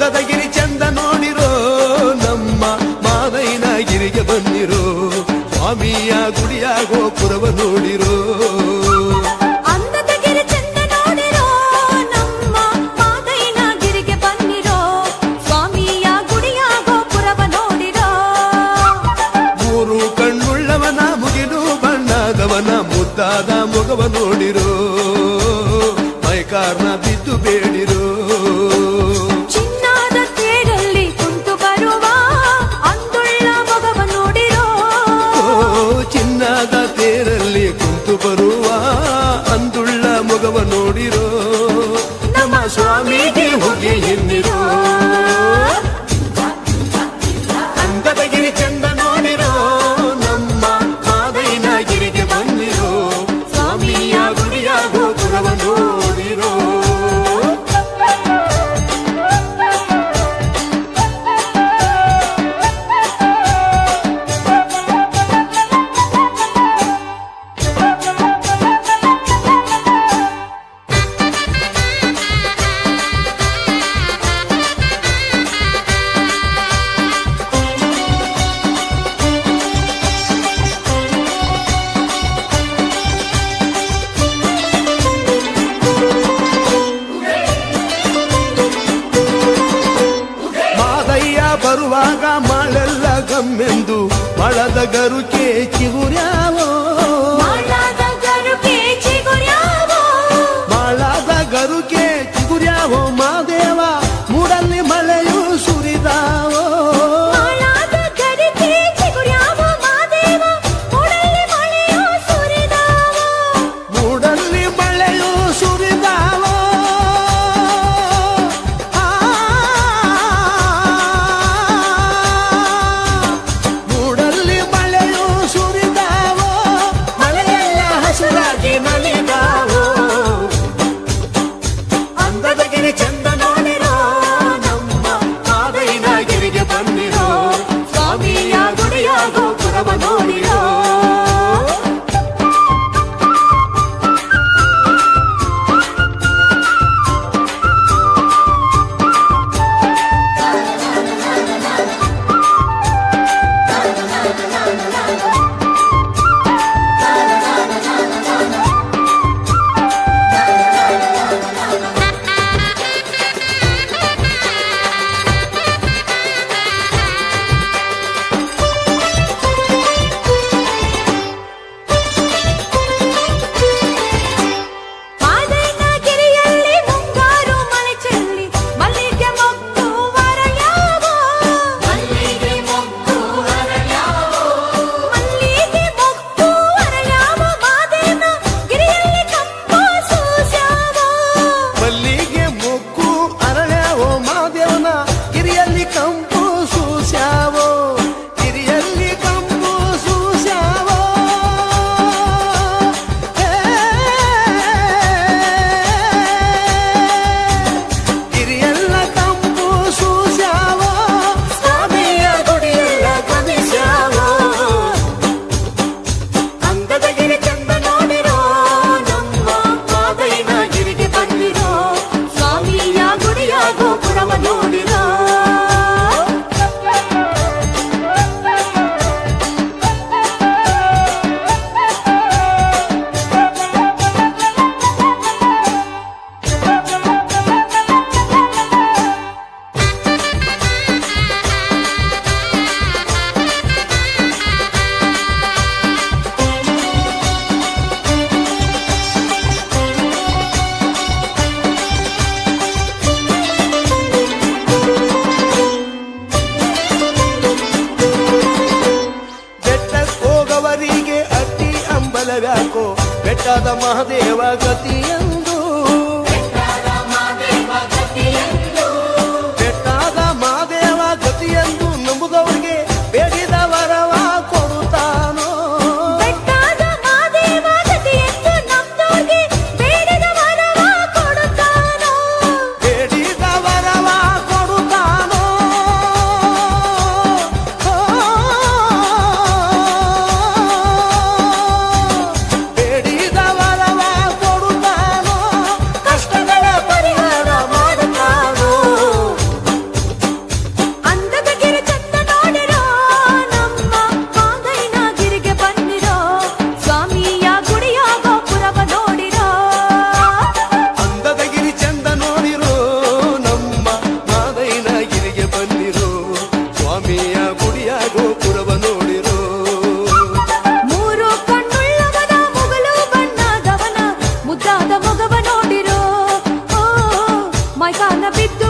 ಅಂದದಗಿರಿ ಚಂದ ನೋಡಿರೋ ನಮ್ಮ ಮಾದಯ್ಯನಗಿರಿಗೆ ಬಂದಿರೋ ಸ್ವಾಮಿಯ ಗುಡಿಯ ಗೋಪುರವ ನೋಡಿರೋ ಅಂದದಗಿರಿ ಚಂದ ನೋಡಿರೋ ನಮ್ಮ ಮಾದಯ್ಯನಗಿರಿಗೆ ಬಂದಿರೋ ಸ್ವಾಮಿಯ ಗುಡಿಯ ಗೋಪುರವ ನೋಡಿರೋ ಮೂರು ಕಣ್ಣುಳ್ಳವನ ಮುಗಿಲು ಬಣ್ಣದವನ ಮುದ್ದಾದ ಮೊಗವ ನೋಡಿರೋ ಮೈಕಾರ್ನ ಬಿದ್ದು ಬೇಡಿರೋ ಚಿನ್ನದ ತೇರಲ್ಲಿ ಕುಂತು ಬರುವ ಅಂದುಳ್ಳ ಮೊಗವ ನೋಡಿರೋ ಚಿನ್ನದ ತೇರಲ್ಲಿ ಕುಂತು ಬರುವ ಅಂದುಳ್ಳ ಮೊಗವ ನೋಡಿರೋ ನಮ್ಮ ಸ್ವಾಮಿಗೆ ಹೋಗಿ ಎನ್ನಿರೋ ಅಂದದಗಿರಿ ಚಂದ ನೋಡಿರೋ ನಮ್ಮ ಮಾದಯ್ಯನಗಿರಿಗೆ ಬಂದಿರೋ ಸ್ವಾಮಿಯ ಗುಡಿಯ ಗೋಪುರವ ನೋಡಿರೋ ಬರುವಾಗ ಮಾಳೆಲ್ಲ ಗಮ್ಮೆಂದು ಮಳದ ಗರುಕೆ ಚಿಗುರ್ಯಾವೋ ಮಾಳದ ಗರುಕೆ ಚಿಗುರ್ಯಾವೋ ಮಾಳದ ಗರುಕೆ ಚಿಗುರ್ಯಾವೋ ಮಾದೇವ ಮೂಡಲ್ಲಿ ಮಳೆಯು ಸುರಿದಾವೋ ಮಾಳದ ಗರುಕೆ ಚಿಗುರ್ಯಾವೋ ಮಾದೇವ ಮೂಡಲ್ಲಿ ಮಳೆಯು ಸುರಿದಾವೋ ಮೂಡಲ್ಲಿ ಮಳೆಯು ಸುರಿದಾವೋ ಅಂದದಗಿರಿ ಚಂದ ನೋಡಿರೋ ನಮ್ಮ ಮಾದಯ್ಯನಗಿರಿಗೆ ಬಂದಿರೋ ಸ್ವಾಮಿಯ ಗುಡಿಯ ಗೋಪುರವ ನೋಡಿರೋ ಮಾದಯ್ಯನಗಿರಿಯಲ್ಲಿ ಮುಂಗಾರು ಮಳೆ ಚೆಲ್ಲಿ ಮಲ್ಲಿಗೆ ಮೊಗ್ಗು ಅರಳ್ಯಾವೋ ಮಲ್ಲಿಗೆ ಮೊಗ್ಗು ಅರಳ್ಯಾವೋ ಮಲ್ಲಿಗೆ ಮೊಗ್ಗು ಅರಳ್ಯಾವೋ ಮಾದಯ್ಯನಗಿರಿಯಲ್ಲಿ ಕಂಪು ಸೂಸ್ಯಾವೋ ಮಲ್ಲಿಗೆ ಮೊಗ್ಗು ಅರಳ್ಯಾವೋ ಮಾದೇವನ ಗಿರಿಯಲ್ಲಿ ಕಂಪು ಸೂಸ್ಯಾವೋ ಗಿರಿಯಲ್ಲಿ ಕಂಪು ಸೂಸ್ಯಾವೋ ಗಿರಿಯೆಲ್ಲ ಕಂಪು ಸೂಸ್ಯಾವೋ ಸ್ವಾಮಿಯ ಗುಡಿಯೆಲ್ಲ ಗಮಿಸ್ಯಾವೋ ಅಂದದಗಿರಿ ಚಂದ ನೋಡಿರೋ ನಮ್ಮ ಮಾದಯ್ಯನಗಿರಿಗೆ ಬಂದಿರೋ ಸ್ವಾಮಿಯ ಗುಡಿಯ ಗೋಪುರವ ನೋಡಿರೋ ಬೆಟ್ಟಕ್ಕೆ ಹೋಗವರಿಗೆ ಅತಿ ಅಂಬಲವ್ಯಾಕೋ ಬೆಟ್ಟದ ಮಹಾದೇವ ಗತಿಯೆಂದು ಬೆಟ್ಟದ ಮಹಾದೇವ ಗತಿಯೆಂದು ನಂಬುದವರಿಗೆ ಬೇಡಿದ ವರವ ಕೊಡುತ್ತಾನೋ ಬೆಟ್ಟದ ಮಾದೇವ ಗತಿಯೆಂದು ನಮ್ದೋರ್ಗೆ ಬೇಡಿದ ವರವ ಕೊಡುತ್ತಾನೋ ಬೇಡಿದ ವರವ ಕೊಡುತ್ತಾನೋ ಬೇಡಿದ ವರವ ಕೊಡುತ್ತಾನೋ ಬಿದ್ದು